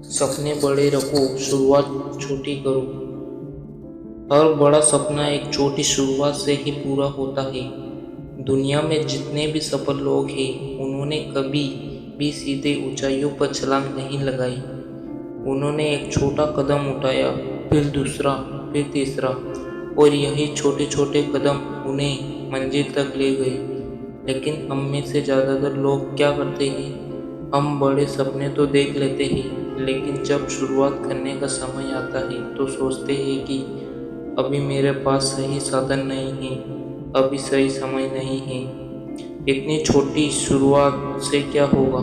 सपने बड़े रखो, शुरुआत छोटी करो। हर बड़ा सपना एक छोटी शुरुआत से ही पूरा होता है। दुनिया में जितने भी सफल लोग हैं, उन्होंने कभी भी सीधे ऊंचाइयों पर छलांग नहीं लगाई। उन्होंने एक छोटा कदम उठाया, फिर दूसरा, फिर तीसरा, और यही छोटे छोटे कदम उन्हें मंजिल तक ले गए। लेकिन हम में से ज़्यादातर लोग क्या करते हैं? हम बड़े सपने तो देख लेते हैं, लेकिन जब शुरुआत करने का समय आता है तो सोचते हैं कि अभी मेरे पास सही साधन नहीं है, अभी सही समय नहीं है। इतनी छोटी शुरुआत से क्या होगा?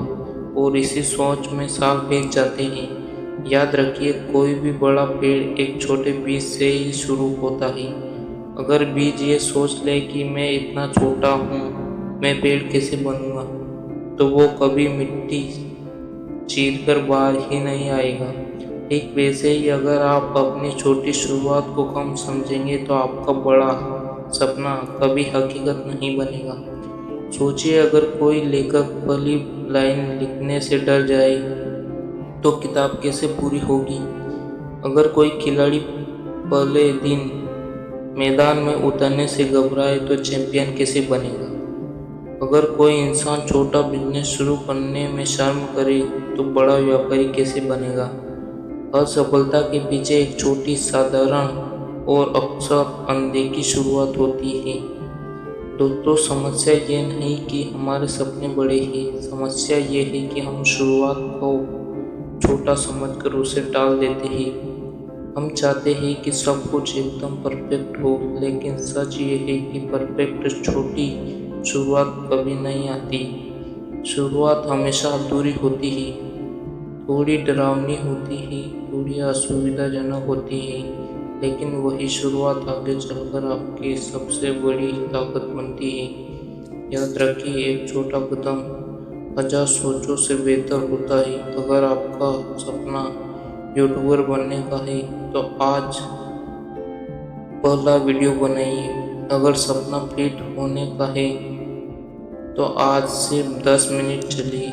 और इसी सोच में साल बीत जाते हैं। याद रखिए, कोई भी बड़ा पेड़ एक छोटे बीज से ही शुरू होता है। अगर बीज ये सोच ले कि मैं इतना छोटा हूँ, मैं पेड़ कैसे बनूंगा, तो वो कभी मिट्टी चीर कर बाहर ही नहीं आएगा। ठीक वैसे ही अगर आप अपनी छोटी शुरुआत को कम समझेंगे तो आपका बड़ा सपना कभी हकीकत नहीं बनेगा। सोचिए, अगर कोई लेखक पहली लाइन लिखने से डर जाए तो किताब कैसे पूरी होगी? अगर कोई खिलाड़ी पहले दिन मैदान में उतरने से घबराए तो चैंपियन कैसे बनेगा? अगर कोई इंसान छोटा बिजनेस शुरू करने में शर्म करे तो बड़ा व्यापारी कैसे बनेगा? हर सफलता के पीछे एक छोटी, साधारण और अक्सर अनदेखी शुरुआत होती है। दोस्तों, समस्या ये नहीं कि हमारे सपने बड़े हैं, समस्या ये है कि हम शुरुआत को छोटा समझकर उसे टाल देते हैं। हम चाहते हैं कि सब कुछ एकदम परफेक्ट हो, लेकिन सच ये है कि परफेक्ट छोटी शुरुआत कभी नहीं आती। शुरुआत हमेशा अधूरी होती है, थोड़ी डरावनी होती है, थोड़ी असुविधाजनक होती है, लेकिन वही शुरुआत आगे चलकर आपकी सबसे बड़ी ताकत बनती है। याद रखिए, एक छोटा कदम हजार सोचों से बेहतर होता है। अगर आपका सपना यूट्यूबर बनने का है तो आज पहला वीडियो बनाइए। अगर सपना फिट होने का है तो आज सिर्फ 10 मिनट चलिए।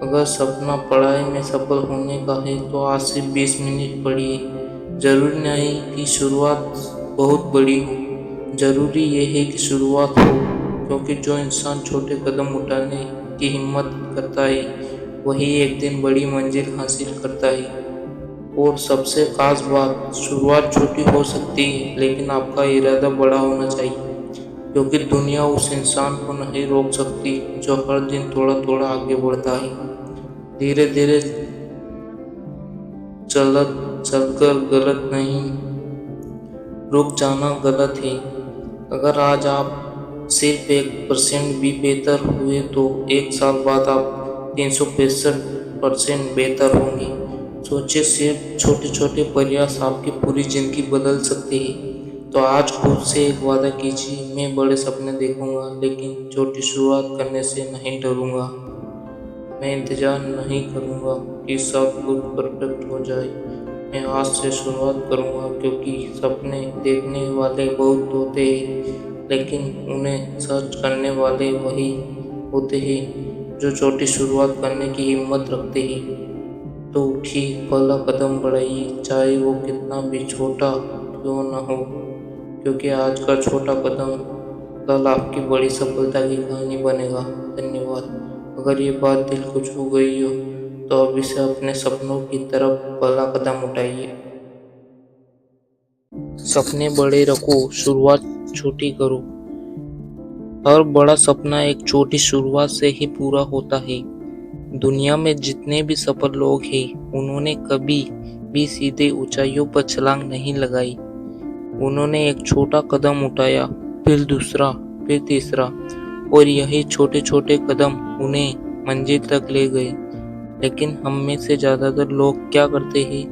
अगर सपना पढ़ाई में सफल होने का है तो आज से 20 मिनट पढ़िए। जरूरी नहीं कि शुरुआत बहुत बड़ी हो, जरूरी यह है कि शुरुआत हो, क्योंकि जो इंसान छोटे कदम उठाने की हिम्मत करता है वही एक दिन बड़ी मंजिल हासिल करता है। और सबसे खास बात, शुरुआत छोटी हो सकती है, लेकिन आपका इरादा बड़ा होना चाहिए, क्योंकि दुनिया उस इंसान को नहीं रोक सकती जो हर दिन थोड़ा थोड़ा आगे बढ़ता है। धीरे धीरे चलत चलकर गलत नहीं, रुक जाना गलत है। अगर आज आप सिर्फ 1% भी बेहतर हुए तो एक साल बाद आप 365% बेहतर होंगे। सोचिए, सिर्फ छोटे छोटे प्रयास आपकी पूरी जिंदगी बदल सकते हैं। तो आज खुद से एक वादा कीजिए, मैं बड़े सपने देखूंगा, लेकिन छोटी शुरुआत करने से नहीं डरूंगा। मैं इंतज़ार नहीं करूँगा कि सब कुछ परफेक्ट हो जाए। मैं आज से शुरुआत करूँगा, क्योंकि सपने देखने वाले बहुत होते हैं, लेकिन उन्हें सच करने वाले वही होते हैं जो छोटी शुरुआत करने की हिम्मत रखते हैं। तो उठिए, पहला कदम बढ़ाइए, चाहे वो कितना भी छोटा क्यों न हो, क्योंकि आज का छोटा कदम कल आपकी बड़ी सफलता की कहानी बनेगा। धन्यवाद। अगर ये बात दिल को छू गई हो तो अभी से अपने सपनों की तरफ पहला कदम उठाइए। सपने बड़े रखो, शुरुआत छोटी करो। हर बड़ा सपना एक छोटी शुरुआत से ही पूरा होता है। दुनिया में जितने भी सफल लोग हैं, उन्होंने कभी भी सीधे ऊंचाइयों पर छलांग नहीं लगाई। उन्होंने एक छोटा कदम उठाया, फिर दूसरा, फिर तीसरा, और यही छोटे छोटे कदम उन्हें मंजिल तक ले गए। लेकिन हम में से ज़्यादातर लोग क्या करते हैं?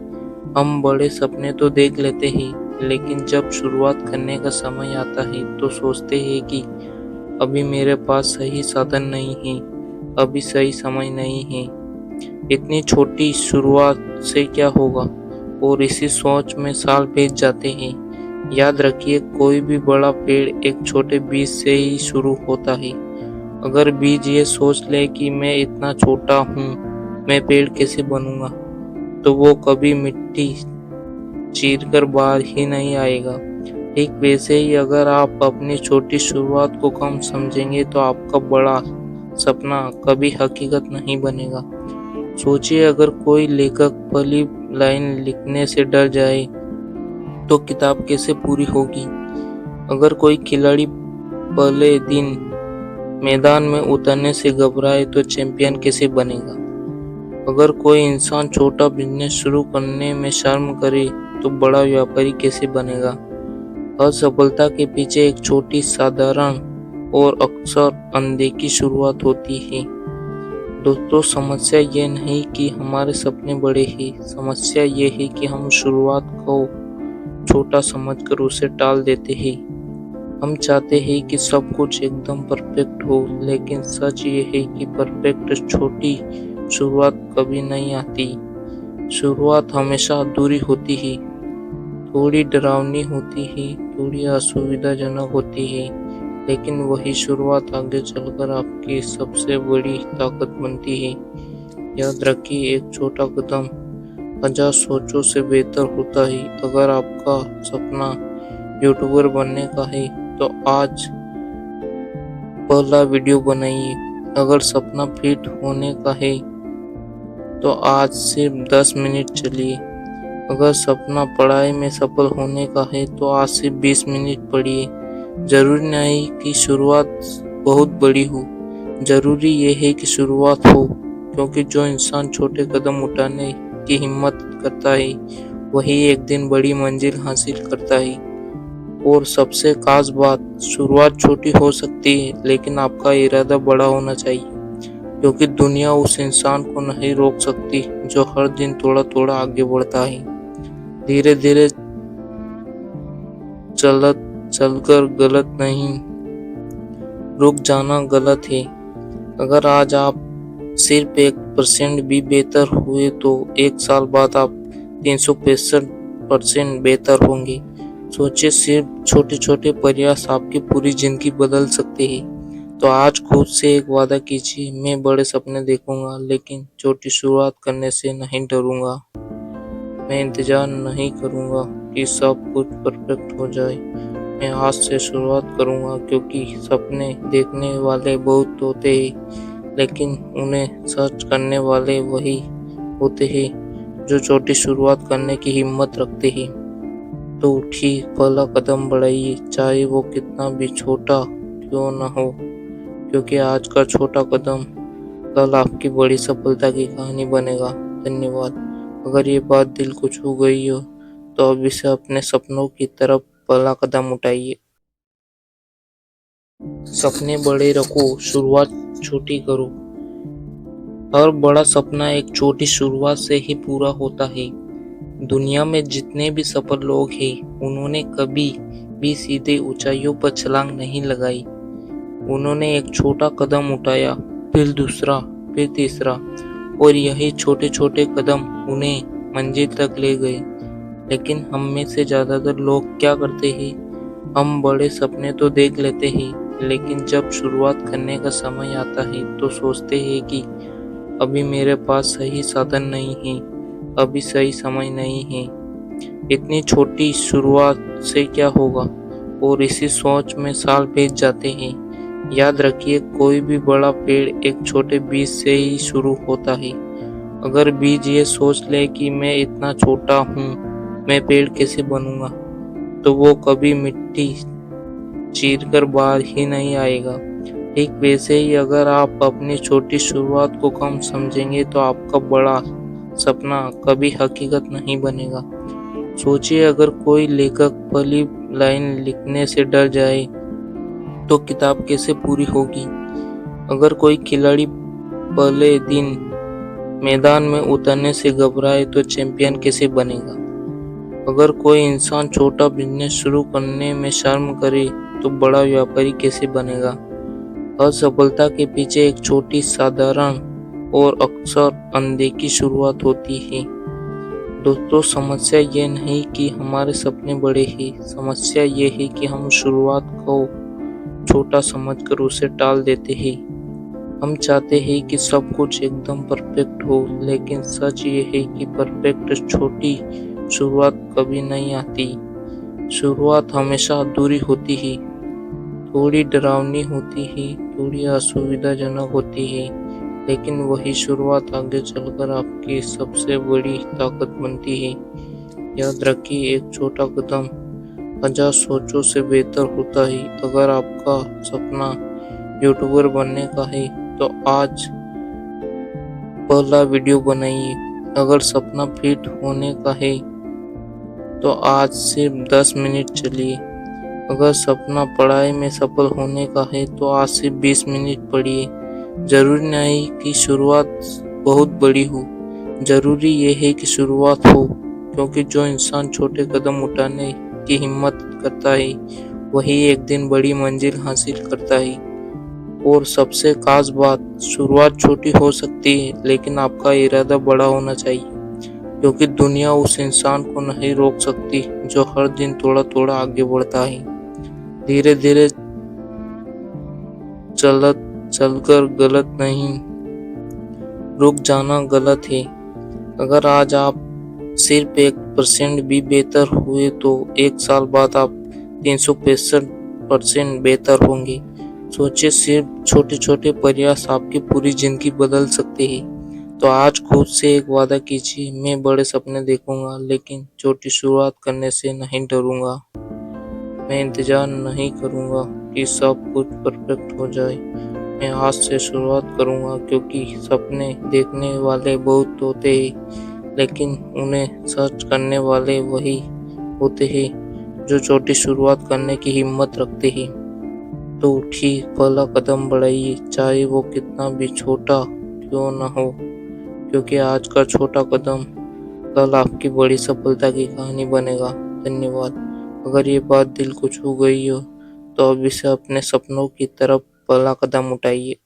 हम बड़े सपने तो देख लेते हैं, लेकिन जब शुरुआत करने का समय आता है तो सोचते हैं कि अभी मेरे पास सही साधन नहीं है, अभी सही समय नहीं है। इतनी छोटी शुरुआत से क्या होगा? और इसी सोच में साल बीत जाते हैं। याद रखिए, कोई भी बड़ा पेड़ एक छोटे बीज से ही शुरू होता है। अगर बीज ये सोच ले कि मैं इतना छोटा हूँ, मैं पेड़ कैसे बनूंगा, तो वो कभी मिट्टी चीरकर बाहर ही नहीं आएगा। ठीक वैसे ही अगर आप अपनी छोटी शुरुआत को कम समझेंगे तो आपका बड़ा सपना कभी हकीकत नहीं बनेगा। सोचिए, अगर कोई लेखक पहली लाइन लिखने से डर जाए तो किताब कैसे पूरी होगी। अगर कोई खिलाड़ी पहले दिन मैदान में उतरने से घबराए तो चैंपियन कैसे बनेगा। अगर कोई इंसान छोटा बिजनेस शुरू करने में शर्म करे तो बड़ा व्यापारी कैसे बनेगा। हर सफलता के पीछे एक छोटी, साधारण और अक्सर अनदेखी शुरुआत होती है। दोस्तों, समस्या ये नहीं कि हमारे सपने बड़े हैं, समस्या ये है कि हम शुरुआत को छोटा समझकर उसे टाल देते हैं। हम चाहते हैं कि सब कुछ एकदम परफेक्ट हो, लेकिन सच ये है कि परफेक्ट छोटी शुरुआत कभी नहीं आती। शुरुआत हमेशा अधूरी होती है, थोड़ी डरावनी होती है, थोड़ी असुविधाजनक होती है, लेकिन वही शुरुआत आगे चलकर आपकी सबसे बड़ी ताकत बनती है। याद रखिए, एक छोटा कदम 1000 सोचों से बेहतर होता है। अगर आपका सपना यूट्यूबर बनने का है तो आज पहला वीडियो बनाइए। अगर सपना फिट होने का है तो आज सिर्फ 10 मिनट चलिए। अगर सपना पढ़ाई में सफल होने का है तो आज से 20 मिनट पढ़िए। जरूरी नहीं कि शुरुआत बहुत बड़ी हो, जरूरी ये है कि शुरुआत हो, क्योंकि जो इंसान छोटे कदम उठाने की हिम्मत करता है वही एक दिन बड़ी मंजिल हासिल करता है। और सबसे खास बात, शुरुआत छोटी हो सकती है लेकिन आपका इरादा बड़ा होना चाहिए, क्योंकि दुनिया उस इंसान को नहीं रोक सकती जो हर दिन थोड़ा थोड़ा आगे बढ़ता है। धीरे धीरे चलकर गलत नहीं, रुक जाना गलत है। अगर आज आप सिर्फ 1% भी बेहतर हुए तो 1 साल बाद आप 365% बेहतर होंगे। सोचिए, सिर्फ छोटे छोटे प्रयास आपकी पूरी जिंदगी बदल सकते हैं। तो आज खुद से एक वादा कीजिए, मैं बड़े सपने देखूंगा लेकिन छोटी शुरुआत करने से नहीं डरूंगा। मैं इंतजार नहीं करूंगा कि सब कुछ परफेक्ट हो जाए। मैं आज से शुरुआत करूंगा, क्योंकि सपने देखने वाले बहुत होते हैं लेकिन उन्हें सच करने वाले वही होते हैं जो छोटी शुरुआत करने की हिम्मत रखते हैं। तो उठिए, पहला कदम बढ़ाइए, चाहे वो कितना भी छोटा क्यों न हो, क्योंकि आज का छोटा कदम कल आपकी बड़ी सफलता की कहानी बनेगा। धन्यवाद। अगर ये बात दिल को छू गई हो तो अभी से अपने सपनों की तरफ पहला कदम उठाइए। सपने बड़े रखो, शुरुआत छोटी करो। हर बड़ा सपना एक छोटी शुरुआत से ही पूरा होता है। दुनिया में जितने भी सफल लोग हैं उन्होंने कभी भी सीधे ऊंचाइयों पर छलांग नहीं लगाई। उन्होंने एक छोटा कदम उठाया, फिर दूसरा, फिर तीसरा, और यही छोटे छोटे कदम उन्हें मंजिल तक ले गए। लेकिन हम में से ज्यादातर लोग क्या करते हैं, हम बड़े सपने तो देख लेते हैं लेकिन जब शुरुआत करने का समय आता है तो सोचते हैं कि अभी मेरे पास सही साधन नहीं है, अभी सही समय नहीं है, इतनी छोटी शुरुआत से क्या होगा, और इसी सोच में साल बीत जाते हैं। याद रखिए, कोई भी बड़ा पेड़ एक छोटे बीज से ही शुरू होता है। अगर बीज ये सोच ले कि मैं इतना छोटा हूँ, मैं पेड़ कैसे बनूंगा, तो वो कभी मिट्टी चीरकर बाहर ही नहीं आएगा। ठीक वैसे ही अगर आप अपनी छोटी शुरुआत को कम समझेंगे तो आपका बड़ा सपना कभी हकीकत नहीं बनेगा। सोचिए, अगर कोई लेखक पहली लाइन लिखने से डर जाए तो किताब कैसे पूरी होगी। अगर कोई खिलाड़ी पहले दिन मैदान में उतरने से घबराए तो चैंपियन कैसे बनेगा। अगर कोई इंसान छोटा बिजनेस शुरू करने में शर्म करे तो बड़ा व्यापारी कैसे बनेगा। हर सफलता के पीछे एक छोटी, साधारण और अक्सर अनदेखी शुरुआत होती है। दोस्तों, समस्या ये नहीं कि हमारे सपने बड़े हैं, समस्या ये है कि हम शुरुआत को छोटा समझकर उसे टाल देते हैं। हम चाहते हैं कि सब कुछ एकदम परफेक्ट हो, लेकिन सच ये है कि परफेक्ट छोटी शुरुआत कभी नहीं आती। शुरुआत हमेशा अधूरी होती है, थोड़ी डरावनी होती है, थोड़ी असुविधाजनक होती है, लेकिन वही शुरुआत आगे चलकर आपकी सबसे बड़ी ताकत बनती है। याद रखिए, एक छोटा कदम 50 सोचों से बेहतर होता है। अगर आपका सपना यूट्यूबर बनने का है, तो आज पहला वीडियो बनाइए। अगर सपना फिट होने का है, तो आज सिर्फ 10 मिनट चलिए। अगर सपना पढ़ाई में सफल होने का है, तो आज से 20 मिनट पढ़िए। जरूरी नहीं कि शुरुआत बहुत बड़ी हो, जरूरी ये है कि शुरुआत हो, क्योंकि जो इंसान छोटे कदम उठाने की हिम्मत करता है, वही एक दिन बड़ी मंजिल हासिल करता है। और सबसे खास बात, शुरुआत छोटी हो सकती है, लेकिन आपका इरादा बड़ा होना चाहिए, क्योंकि दुनिया उस इंसान को नहीं रोक सकती जो हर दिन थोड़ा थोड़ा आगे बढ़ता है। धीरे धीरे चलत चलकर गलत नहीं, रुक जाना गलत है। अगर आज आप सिर्फ 1% भी बेहतर हुए, तो 1 साल बाद आप 365% बेहतर होंगे। सोचिए, सिर्फ छोटे छोटे प्रयास आपकी पूरी जिंदगी बदल सकते हैं। तो आज खुद से एक वादा कीजिए, मैं बड़े सपने देखूंगा, लेकिन छोटी शुरुआत करने से नहीं डरूंगा। मैं इंतजार नहीं करूंगा कि सब कुछ परफेक्ट हो जाए। मैं आज से शुरुआत करूंगा, क्योंकि सपने देखने वाले बहुत होते हैं, लेकिन उन्हें सच करने वाले वही होते हैं जो छोटी शुरुआत करने की हिम्मत रखते हैं। तो उठिए, पहला कदम बढ़ाइए, चाहे वो कितना भी छोटा क्यों न हो, क्योंकि आज का छोटा कदम कल आपकी बड़ी सफलता की कहानी बनेगा। धन्यवाद। अगर ये बात दिल को छू गई हो, तो अभी से अपने सपनों की तरफ पहला कदम उठाइए।